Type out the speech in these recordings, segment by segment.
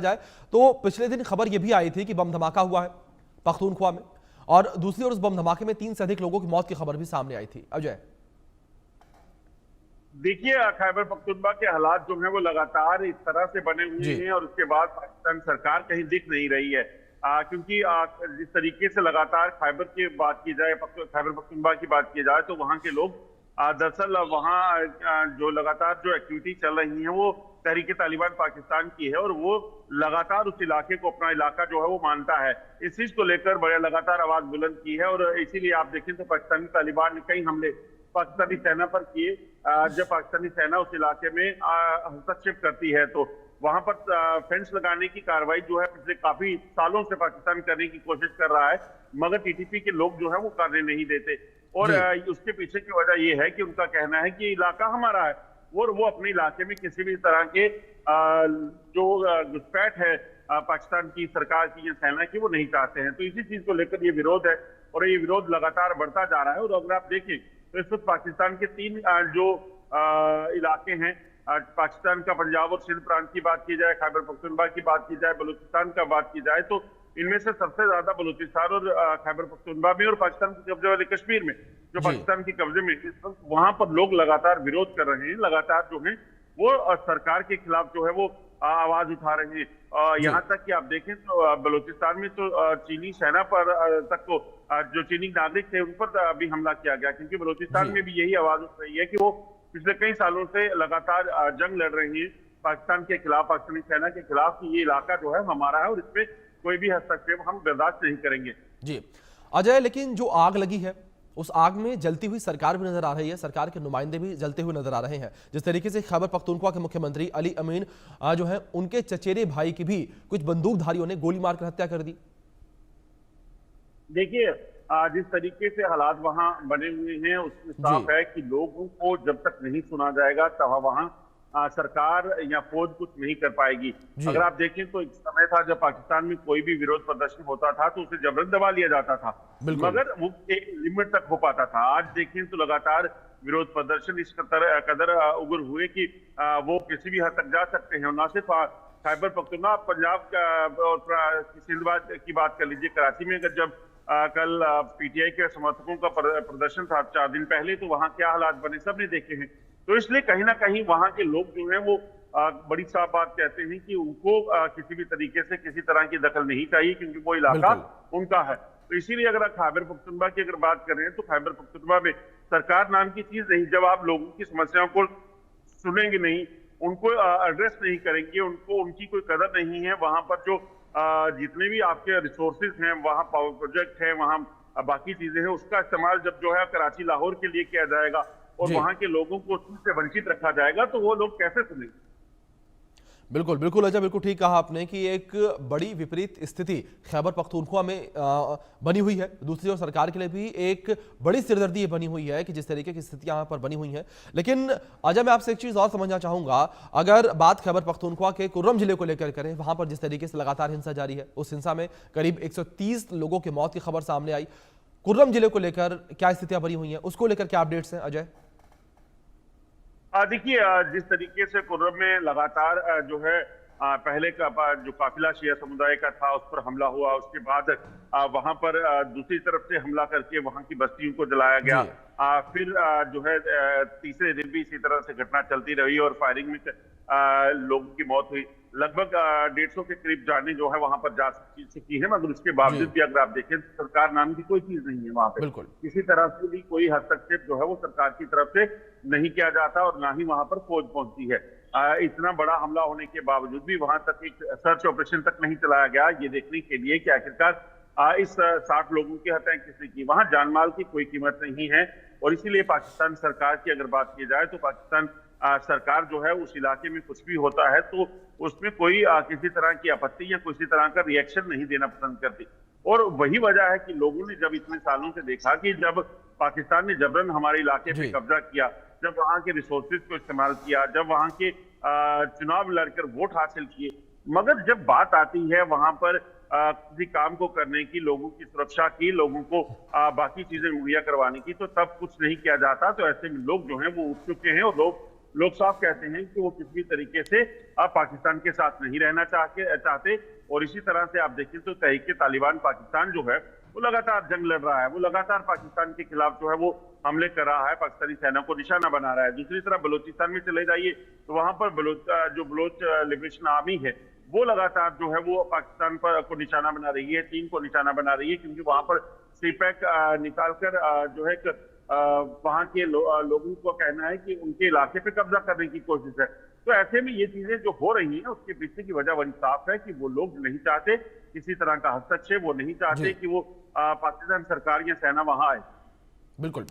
जाए तो पिछले दिन खबर यह भी आई थी कि बम धमाका हुआ है पख्तूनख्वा में, और दूसरी ओर उस बम धमाके में 3 से अधिक लोगों की मौत की खबर भी सामने आई थी। अजय, देखिए, खैबर पख्तूनख्वा के हालात जो हैं वो लगातार इस तरह से बने हुए जी हैं और उसके बाद पाकिस्तान सरकार कहीं दिख नहीं रही है। क्योंकि जिस तरीके से लगातार खैबर की बात की जाए, खैबर पख्तूनख्वा की बात की जाए, तो वहां के लोग दरअसल वहां जो लगातार जो एक्टिविटी चल रही है वो तहरीक तालिबान पाकिस्तान की है और वो लगातार उस इलाके को अपना इलाका जो है वो मानता है। इस चीज को लेकर बड़े लगातार आवाज बुलंद की है और इसीलिए आप देखें तो पाकिस्तानी तालिबान ने कई हमले पाकिस्तानी सेना पर किए। जब पाकिस्तानी सेना उस इलाके में हस्तक्षेप करती है तो वहां पर फेंस लगाने की कार्रवाई जो है पिछले काफी सालों से पाकिस्तान करने की कोशिश कर रहा है, मगर टीटीपी के लोग जो है वो करने नहीं देते। और उसके पीछे की वजह यह है कि उनका कहना है कि इलाका हमारा है और वो अपने इलाके में किसी भी तरह के जो घुसपैठ है पाकिस्तान की सरकार की या सेना की वो नहीं चाहते हैं। तो इसी चीज को लेकर ये विरोध है और ये विरोध लगातार बढ़ता जा रहा है। और अगर आप देखें तो इस वक्त पाकिस्तान के 3 जो इलाके हैं, पाकिस्तान का पंजाब और सिंध प्रांत की बात की जाए, खैबर पख्तूनख्वा की बात की जाए, बलूचिस्तान का बात की जाए, तो इनमें से सबसे ज्यादा बलूचिस्तान और खैबर पख्तूनख्वा में और पाकिस्तान के कब्जे वाले कश्मीर में, जो पाकिस्तान के कब्जे में इस वक्त वहां पर लोग लगातार विरोध कर रहे हैं, लगातार जो है वो सरकार के खिलाफ जो है वो आवाज उठा रहे हैं। यहाँ तक कि आप देखें तो बलूचिस्तान में तो चीनी सेना पर तक को जो चीनी नागरिक थे उन पर भी हमला किया गया, क्योंकि बलूचिस्तान में भी यही आवाज उठ रही है कि वो पिछले कई सालों से लगातार जंग लड़ रही है पाकिस्तान के खिलाफ, पाकिस्तानी सेना के खिलाफ, कि ये इलाका जो है हमारा है और इसमें कोई भी हस्तक्षेप हम बर्दाश्त नहीं करेंगे। जी अजय, लेकिन जो आग लगी है उस आग में जलती हुई सरकार भी नजर आ रही है, सरकार के नुमाइंदे भी जलते हुए नजर आ रहे हैं। जिस तरीके से खैबर पख्तूनख्वा के मुख्यमंत्री अली अमीन जो है उनके चचेरे भाई की भी कुछ बंदूकधारियों ने गोली मारकर हत्या कर दी। देखिए, जिस तरीके से हालात वहां बने हुए हैं उसमें साफ है कि लोगों को जब तक नहीं सुना जाएगा तब वहां सरकार या फौज कुछ नहीं कर पाएगी। अगर आप देखें तो एक समय था जब पाकिस्तान में कोई भी विरोध प्रदर्शन होता था तो उसे जबरन दबा लिया जाता था, मगर वो एक लिमिट तक हो पाता था। आज देखें तो लगातार विरोध प्रदर्शन इस कदर उग्र हुए कि वो किसी भी हद तक जा सकते हैं। और न सिर्फ खैबर पख्तूनख्वा, पंजाब का और सिंध की बात कर लीजिए, कराची में अगर जब कल पीटीआई के समर्थकों का प्रदर्शन था 4 दिन पहले, तो वहां क्या हालात बने सबने देखे हैं। तो इसलिए कहीं ना कहीं वहां के लोग जो हैं वो बड़ी साफ बात कहते हैं कि उनको किसी भी तरीके से किसी तरह की दखल नहीं चाहिए, क्योंकि वो इलाका उनका है। तो इसीलिए अगर आप खैबर पख्तूनख्वा की अगर बात करें तो खैबर पख्तूनख्वा में सरकार नाम की चीज नहीं। जब आप लोगों की समस्याओं को सुनेंगे नहीं, उनको एड्रेस नहीं करेंगे, उनको उनकी कोई कदर नहीं है, वहां पर जो जितने भी आपके रिसोर्सेज हैं, वहां पावर प्रोजेक्ट है, वहां बाकी चीजें हैं, उसका इस्तेमाल जब जो है कराची लाहौर के लिए किया जाएगा और वहां के लोगों को उससे वंचित रखा जाएगा तो वो लोग कैसे सुनेंगे। बिल्कुल बिल्कुल अजय, बिल्कुल ठीक कहा आपने कि एक बड़ी विपरीत स्थिति खैबर पख्तूनख्वा में बनी हुई है। दूसरी ओर सरकार के लिए भी एक बड़ी सिरदर्दी बनी हुई है कि जिस तरीके की स्थितियां यहाँ पर बनी हुई हैं। लेकिन अजय, मैं आपसे एक चीज़ और समझना चाहूँगा, अगर बात खैबर पख्तूनख्वा के कुर्रम जिले को लेकर करें, वहाँ पर जिस तरीके से लगातार हिंसा जारी है, उस हिंसा में करीब 130 लोगों की मौत की खबर सामने आई। कुर्रम जिले को लेकर क्या स्थितियाँ बनी हुई हैं, उसको लेकर क्या अपडेट्स हैं अजय? देखिए, जिस तरीके से कुर्रम में लगातार जो है पहले का जो काफिला शिया समुदाय का था उस पर हमला हुआ, उसके बाद वहां पर दूसरी तरफ से हमला करके वहां की बस्तियों को जलाया गया। फिर जो है तीसरे दिन भी इसी तरह से घटना चलती रही और फायरिंग में लोगों की मौत हुई। लगभग 150 के करीब जाने जो है वहां पर जा चुकी है, मगर उसके बावजूद भी अगर आप देखें तो सरकार नाम की कोई चीज नहीं है वहां पे। किसी तरह से भी कोई हस्तक्षेप जो है वो सरकार की तरफ से नहीं किया जाता और ना ही वहां पर फौज पहुंचती है। इतना बड़ा हमला होने के बावजूद भी वहां तक एक सर्च ऑपरेशन तक नहीं चलाया गया, ये देखने के लिए कि आखिरकार इस 60 लोगों की हत्याएं किसने की। वहां जानमाल की कोई कीमत नहीं है और इसीलिए पाकिस्तान सरकार की अगर बात की जाए तो पाकिस्तान सरकार जो है उस इलाके में कुछ भी होता है तो उसमें कोई किसी तरह की आपत्ति या किसी तरह का रिएक्शन नहीं देना पसंद करती। और वही वजह है कि लोगों ने जब इतने सालों से देखा कि जब पाकिस्तान ने जबरन हमारे इलाके पे कब्जा किया, जब वहां के रिसोर्सेज को इस्तेमाल किया, जब वहां के चुनाव लड़कर वोट हासिल किए, मगर जब बात आती है वहां पर किसी काम को करने की, लोगों की सुरक्षा की, लोगों को बाकी चीजें मुहैया करवाने की, तो तब कुछ नहीं किया जाता। तो ऐसे में लोग जो हैं वो उठ चुके हैं और लोग लोग साफ कहते हैं कि वो किसी भी तरीके से अब पाकिस्तान के साथ नहीं रहना चाहते। और इसी तरह से आप देखें तो तहरीक तालिबान पाकिस्तान जो है वो लगातार जंग लड़ रहा है, वो लगातार पाकिस्तान के खिलाफ जो है वो हमले कर रहा है, पाकिस्तानी सेना को निशाना बना रहा है। दूसरी तरफ बलूचिस्तान में चले जाइए तो वहां पर बलोच लिबरेशन आर्मी है वो लगातार जो है वो पाकिस्तान पर को निशाना बना रही है, चीन को निशाना बना रही है, क्योंकि वहां पर सीपैक निकालकर जो है वहां के लोगों को कहना है कि उनके इलाके पे कब्जा करने की कोशिश है। तो ऐसे में ये चीजें जो हो रही हैं उसके पीछे की वजह बड़ी साफ है कि वो लोग नहीं चाहते किसी तरह का हस्तक्षेप, वो नहीं चाहते कि वो पाकिस्तान सरकार या सेना वहां आए। बिल्कुल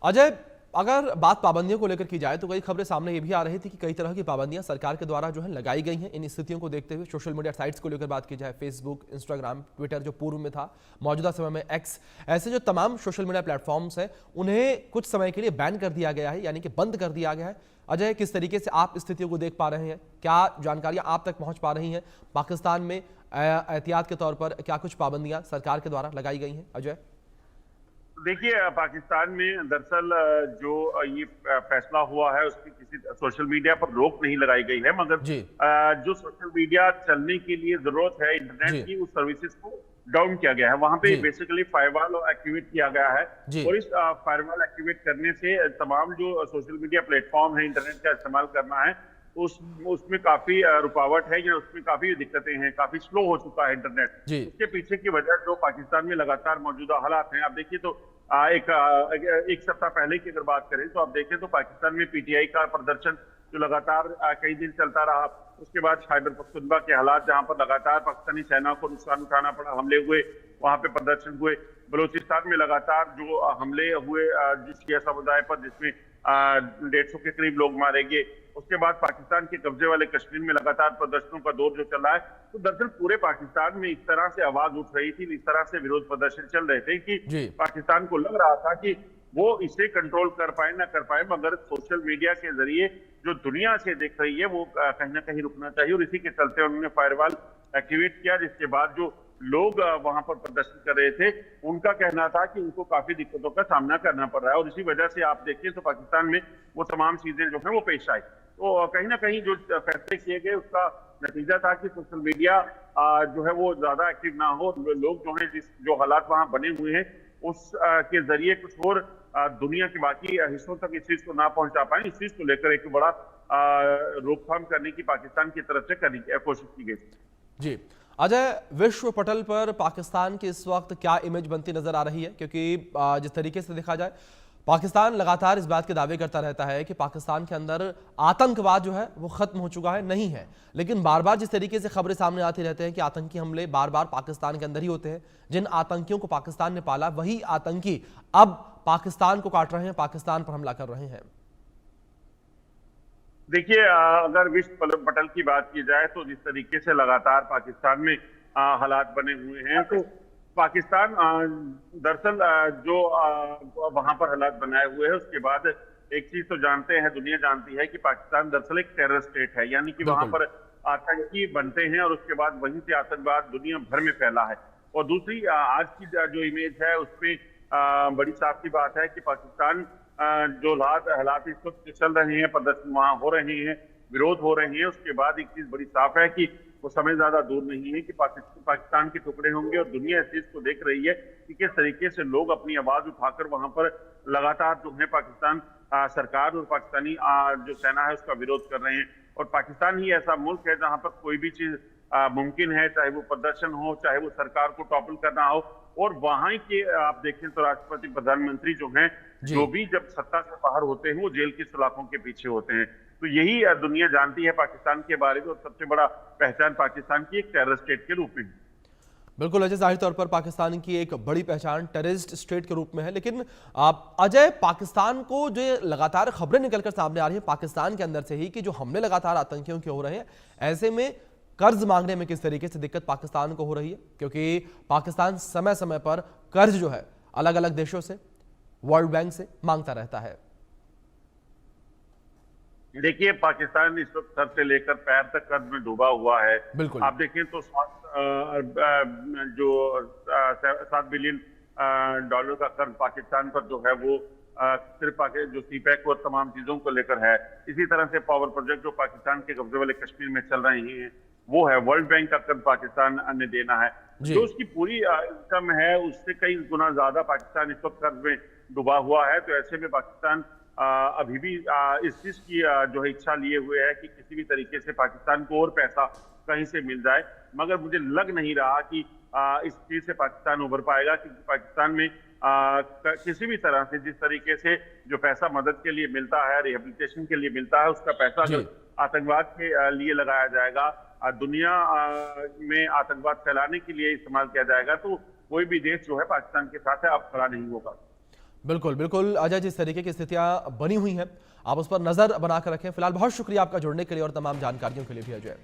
अजय, अगर बात पाबंदियों को लेकर की जाए तो कई खबरें सामने ये भी आ रही थी कि कई तरह की पाबंदियां सरकार के द्वारा जो है लगाई गई हैं। इन स्थितियों को देखते हुए सोशल मीडिया साइट्स को लेकर बात की जाए, फेसबुक, इंस्टाग्राम, ट्विटर जो पूर्व में था, मौजूदा समय में एक्स, ऐसे जो तमाम सोशल मीडिया प्लेटफॉर्म्स हैं उन्हें कुछ समय के लिए बैन कर दिया गया है, यानी कि बंद कर दिया गया है। अजय, किस तरीके से आप स्थितियों को देख पा रहे हैं, क्या जानकारियां आप तक पहुंच पा रही हैं? पाकिस्तान में एहतियात के तौर पर क्या कुछ पाबंदियां सरकार के द्वारा लगाई गई हैं? अजय देखिए, पाकिस्तान में दरअसल जो ये फैसला हुआ है उसकी किसी सोशल मीडिया पर रोक नहीं लगाई गई है, मगर जो सोशल मीडिया चलने के लिए जरूरत है इंटरनेट की, उस सर्विसेज को डाउन किया गया है। वहां पे बेसिकली फायरवॉल एक्टिवेट किया गया है और इस फायरवॉल एक्टिवेट करने से तमाम जो सोशल मीडिया प्लेटफॉर्म है इंटरनेट का इस्तेमाल करना है उसमें काफी रुकावट है या उसमें काफी दिक्कतें हैं, काफी स्लो हो चुका है इंटरनेट। उसके पीछे की वजह जो पाकिस्तान में लगातार मौजूदा हालात हैं, आप देखिए तो एक सप्ताह पहले की अगर बात करें तो आप देखें तो पाकिस्तान में पीटीआई का प्रदर्शन जो लगातार कई दिन चलता रहा, उसके बाद खैबर पख्तूनख्वा के हालात जहां पर लगातार पाकिस्तानी सेना को नुकसान उठाना पड़ा, हमले हुए, वहां पे प्रदर्शन हुए। बलूचिस्तान में लगातार जो हमले हुए जिस शिया समुदाय पर, जिसमें 150 के करीब लोग मारे गए। उसके बाद पाकिस्तान के कब्जे वाले कश्मीर में लगातार प्रदर्शनों का दौर जो चल रहा है। तो दरअसल पूरे पाकिस्तान में इस तरह से आवाज उठ रही थी, इस तरह से विरोध प्रदर्शन चल रहे थे कि पाकिस्तान को लग रहा था कि वो इसे कंट्रोल कर पाए ना कर पाए, मगर सोशल मीडिया के जरिए जो दुनिया से देख रही है वो कहीं ना कहीं रुकना चाहिए। और इसी के चलते उन्होंने फायरवॉल एक्टिवेट किया, जिसके बाद जो लोग वहां पर प्रदर्शन कर रहे थे उनका कहना था कि उनको काफी दिक्कतों का सामना करना पड़ रहा है। और इसी वजह से आप देखिए तो पाकिस्तान में वो तमाम चीजें जो है वो पेश आई। तो कहीं ना कहीं जो फैसले किए गए उसका नतीजा था कि सोशल मीडिया जो है वो ज्यादा एक्टिव ना हो, लोग जो है जो हालात वहां बने हुए हैं उस के जरिए कुछ और दुनिया के बाकी हिस्सों तक इस चीज को ना पहुंचा पाए। इस चीज को लेकर एक बड़ा रोकथाम करने की पाकिस्तान की तरफ से कोशिश की गई। जी अजय, विश्व पटल पर पाकिस्तान की इस वक्त क्या इमेज बनती नजर आ रही है? क्योंकि जिस तरीके से देखा जाए पाकिस्तान लगातार इस बात के दावे करता रहता है कि पाकिस्तान के अंदर आतंकवाद जो है वो खत्म हो चुका है, नहीं है, लेकिन बार बार जिस तरीके से खबरें सामने आती रहते हैं कि आतंकी हमले बार बार पाकिस्तान के अंदर ही होते हैं। जिन आतंकियों को पाकिस्तान ने पाला वही आतंकी अब पाकिस्तान को काट रहे हैं, पाकिस्तान पर हमला कर रहे हैं। देखिए, अगर विश्व पटल की बात की जाए तो जिस तरीके से लगातार पाकिस्तान में हालात बने हुए हैं, तो पाकिस्तान दरअसल जो वहां पर हालात बनाए हुए हैं उसके बाद एक चीज तो जानते हैं, दुनिया जानती है कि पाकिस्तान दरअसल एक टेरर स्टेट है, यानी कि वहां पर आतंकी बनते हैं और उसके बाद वहीं से आतंकवाद दुनिया भर में फैला है। और दूसरी आज की जो इमेज है उसमें बड़ी साफ सी बात है कि पाकिस्तान जो हालात इस वक्त चल रहे हैं, प्रदर्शन वहां हो रहे हैं, विरोध हो रहे हैं, उसके बाद एक चीज बड़ी साफ है कि वो समय ज्यादा दूर नहीं है कि पाकिस्तान के टुकड़े होंगे। और दुनिया इस चीज को देख रही है कि किस तरीके से लोग अपनी आवाज उठाकर वहां पर लगातार जो है पाकिस्तान सरकार और पाकिस्तानी जो सेना है उसका विरोध कर रहे हैं। और पाकिस्तान ही ऐसा मुल्क है जहां पर कोई भी चीज मुमकिन है, चाहे वो प्रदर्शन हो, चाहे वो सरकार को टॉपल करना हो। और वहां के आप देखें तो राष्ट्रपति, प्रधानमंत्री जो हैं, जो भी जब सत्ता से बाहर होते हैं वो जेल की सलाखों के पीछे होते हैं। तो यही दुनिया जानती है पाकिस्तान के बारे में, और सबसे बड़ा पहचान पाकिस्तान की एक टेररिस्ट स्टेट के रूप में। बिल्कुल अजय, जाहिर तौर पर पाकिस्तान की एक बड़ी पहचान टेररिस्ट स्टेट के रूप में है, लेकिन अजय, पाकिस्तान को जो लगातार खबरें निकलकर सामने आ रही है पाकिस्तान के अंदर से ही कि जो हमले लगातार आतंकियों के हो रहे हैं, ऐसे में कर्ज मांगने में किस तरीके से दिक्कत पाकिस्तान को हो रही है? क्योंकि पाकिस्तान समय समय पर कर्ज जो है अलग अलग देशों से, वर्ल्ड बैंक से मांगता रहता है। देखिए, पाकिस्तान इस वक्त सर से लेकर पैर तक कर्ज में डूबा हुआ है। बिल्कुल। आप देखें तो जो $7 बिलियन का कर्ज पाकिस्तान पर जो है वो सिर्फ जो सीपैक और तमाम चीजों को लेकर है, इसी तरह से पावर प्रोजेक्ट जो पाकिस्तान के कब्जे वाले कश्मीर में चल रहे हैं वो है, वर्ल्ड बैंक का कर्ज पाकिस्तान ने देना है, जो उसकी पूरी इनकम है उससे कई गुना ज्यादा पाकिस्तान इस वक्त कर्ज में डूबा हुआ है। तो ऐसे में पाकिस्तान अभी भी इस चीज की जो है इच्छा लिए हुए है कि किसी भी तरीके से पाकिस्तान को और पैसा कहीं से मिल जाए, मगर मुझे लग नहीं रहा कि इस चीज से पाकिस्तान उभर पाएगा, क्योंकि पाकिस्तान में किसी भी तरह से जिस तरीके से जो पैसा मदद के लिए मिलता है, रिहेबिलिटेशन के लिए मिलता है, उसका पैसा अगर आतंकवाद के लिए लगाया जाएगा, दुनिया में आतंकवाद फैलाने के लिए इस्तेमाल किया जाएगा, तो कोई भी देश जो है पाकिस्तान के साथ है अब खड़ा नहीं होगा। बिल्कुल बिल्कुल अजय, जिस तरीके की स्थितियां बनी हुई हैं आप उस पर नजर बनाकर रखें। फिलहाल बहुत शुक्रिया आपका जुड़ने के लिए और तमाम जानकारियों के लिए भी अजय।